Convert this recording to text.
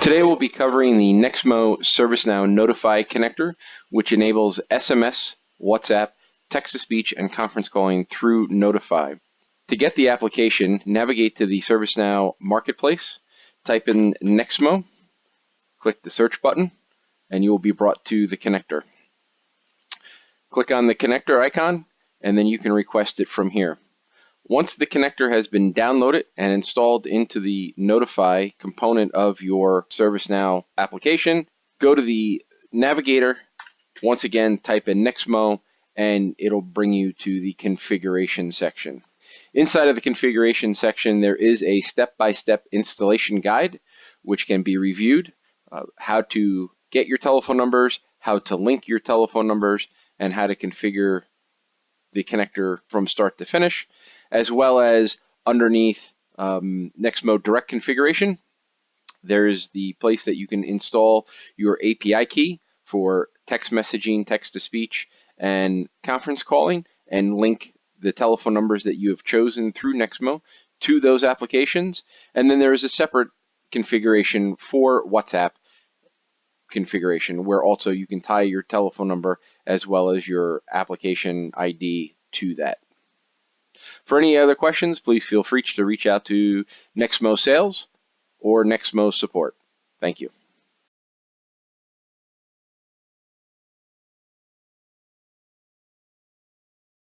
Today we'll be covering the Nexmo ServiceNow Notify connector, which enables SMS, WhatsApp, text-to-speech, and conference calling through Notify. To get the application, navigate to the ServiceNow Marketplace, type in Nexmo, click the search button, and you will be brought to the connector. Click on the connector icon, and then you can request it from here. Once the connector has been downloaded and installed into the Notify component of your ServiceNow application, go to the navigator, once again type in Nexmo, and it'll bring you to the configuration section. Inside of the configuration section, there is a step-by-step installation guide, which can be reviewed, how to get your telephone numbers, how to link your telephone numbers, and how to configure the connector from start to finish, as well as underneath Nexmo Direct Configuration, there's the place that you can install your API key for text messaging, text-to-speech, and conference calling, and link the telephone numbers that you have chosen through Nexmo to those applications. And then there is a separate configuration for WhatsApp configuration, where also you can tie your telephone number as well as your application ID to that. For any other questions, please feel free to reach out to Nexmo Sales or Nexmo Support. Thank you.